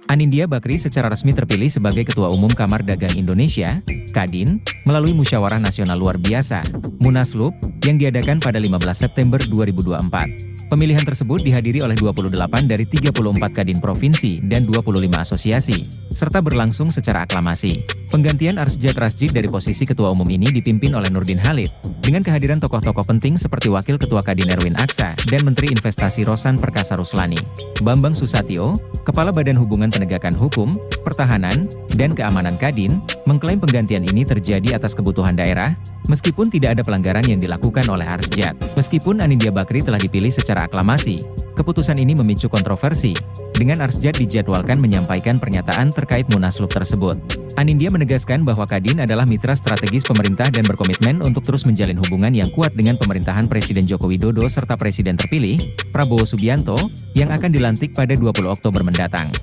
Anindya Bakri secara resmi terpilih sebagai Ketua Umum Kamar Dagang Indonesia, Kadin, melalui Musyawarah Nasional Luar Biasa, Munaslup, yang diadakan pada 15 September 2024. Pemilihan tersebut dihadiri oleh 28 dari 34 Kadin Provinsi dan 25 asosiasi, serta berlangsung secara aklamasi. Penggantian Arsjad Rasjid dari posisi Ketua Umum ini dipimpin oleh Nurdin Halid, dengan kehadiran tokoh-tokoh penting seperti Wakil Ketua Kadin Erwin Aksa dan Menteri Investasi Rosan Perkasa Ruslani. Bambang Susatyo, Kepala Badan Hubungan Penegakan Hukum, Pertahanan, dan Keamanan Kadin, mengklaim penggantian ini terjadi atas kebutuhan daerah, meskipun tidak ada pelanggaran yang dilakukan oleh Arsjad. Meskipun Anindya Bakri telah dipilih secara aklamasi, keputusan ini memicu kontroversi, dengan Arsjad dijadwalkan menyampaikan pernyataan terkait Munaslup tersebut. Anindya menegaskan bahwa Kadin adalah mitra strategis pemerintah dan berkomitmen untuk terus menjalin hubungan yang kuat dengan pemerintahan Presiden Joko Widodo serta Presiden terpilih, Prabowo Subianto, yang akan dilantik pada 20 Oktober mendatang.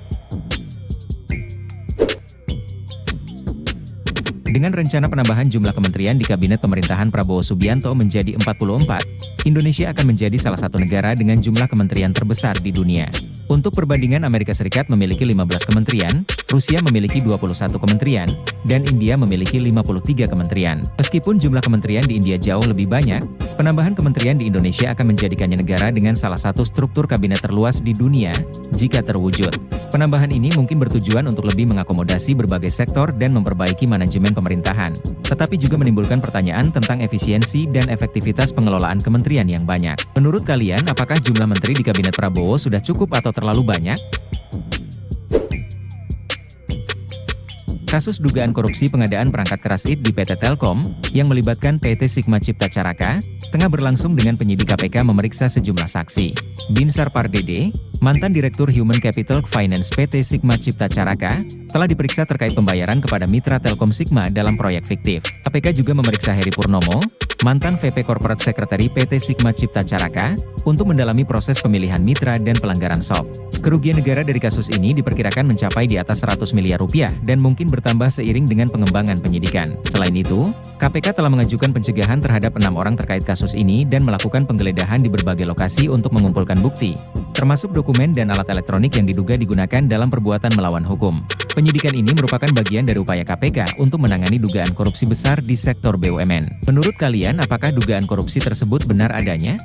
Dengan rencana penambahan jumlah kementerian di Kabinet Pemerintahan Prabowo Subianto menjadi 44, Indonesia akan menjadi salah satu negara dengan jumlah kementerian terbesar di dunia. Untuk perbandingan, Amerika Serikat memiliki 15 kementerian, Rusia memiliki 21 kementerian, dan India memiliki 53 kementerian. Meskipun jumlah kementerian di India jauh lebih banyak, penambahan kementerian di Indonesia akan menjadikannya negara dengan salah satu struktur kabinet terluas di dunia, jika terwujud. Penambahan ini mungkin bertujuan untuk lebih mengakomodasi berbagai sektor dan memperbaiki manajemen pemerintahan, tetapi juga menimbulkan pertanyaan tentang efisiensi dan efektivitas pengelolaan kementerian yang banyak. Menurut kalian, apakah jumlah menteri di Kabinet Prabowo sudah cukup atau terlalu banyak? Kasus dugaan korupsi pengadaan perangkat keras IT di PT Telkom, yang melibatkan PT Sigma Cipta Caraka, tengah berlangsung dengan penyidik KPK memeriksa sejumlah saksi. Binsar Pardede, mantan Direktur Human Capital Finance PT Sigma Cipta Caraka, telah diperiksa terkait pembayaran kepada mitra Telkom Sigma dalam proyek fiktif. KPK juga memeriksa Heri Purnomo, mantan VP Corporate Secretary PT Sigma Cipta Caraka, untuk mendalami proses pemilihan mitra dan pelanggaran SOP. Kerugian negara dari kasus ini diperkirakan mencapai di atas 100 miliar rupiah dan mungkin bertambah seiring dengan pengembangan penyidikan. Selain itu, KPK telah mengajukan pencegahan terhadap 6 orang terkait kasus ini dan melakukan penggeledahan di berbagai lokasi untuk mengumpulkan bukti, termasuk dokumen dan alat elektronik yang diduga digunakan dalam perbuatan melawan hukum. Penyidikan ini merupakan bagian dari upaya KPK untuk menangani dugaan korupsi besar di sektor BUMN. Menurut kalian, apakah dugaan korupsi tersebut benar adanya?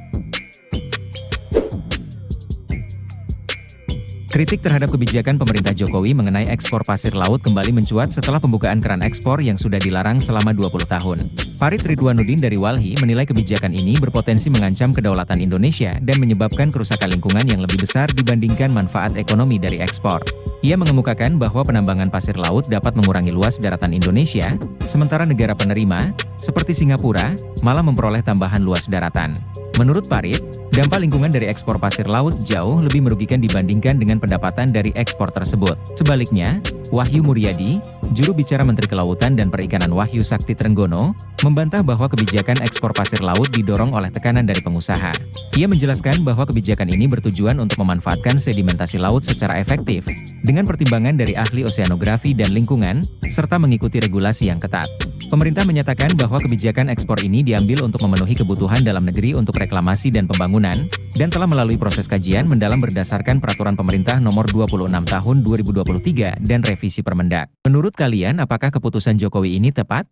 Kritik terhadap kebijakan pemerintah Jokowi mengenai ekspor pasir laut kembali mencuat setelah pembukaan keran ekspor yang sudah dilarang selama 20 tahun. Farid Ridwanuddin dari Walhi menilai kebijakan ini berpotensi mengancam kedaulatan Indonesia dan menyebabkan kerusakan lingkungan yang lebih besar dibandingkan manfaat ekonomi dari ekspor. Ia mengemukakan bahwa penambangan pasir laut dapat mengurangi luas daratan Indonesia, sementara negara penerima, seperti Singapura, malah memperoleh tambahan luas daratan. Menurut Farid, dampak lingkungan dari ekspor pasir laut jauh lebih merugikan dibandingkan dengan pendapatan dari ekspor tersebut. Sebaliknya, Wahyu Muryadi, juru bicara Menteri Kelautan dan Perikanan Wahyu Sakti Trenggono, membantah bahwa kebijakan ekspor pasir laut didorong oleh tekanan dari pengusaha. Ia menjelaskan bahwa kebijakan ini bertujuan untuk memanfaatkan sedimentasi laut secara efektif, dengan pertimbangan dari ahli oseanografi dan lingkungan, serta mengikuti regulasi yang ketat. Pemerintah menyatakan bahwa kebijakan ekspor ini diambil untuk memenuhi kebutuhan dalam negeri untuk reklamasi dan pembangunan, dan telah melalui proses kajian mendalam berdasarkan Peraturan Pemerintah Nomor 26 Tahun 2023 dan revisi Permendak. Menurut kalian, apakah keputusan Jokowi ini tepat?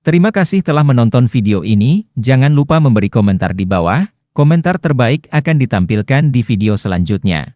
Terima kasih telah menonton video ini, jangan lupa memberi komentar di bawah, komentar terbaik akan ditampilkan di video selanjutnya.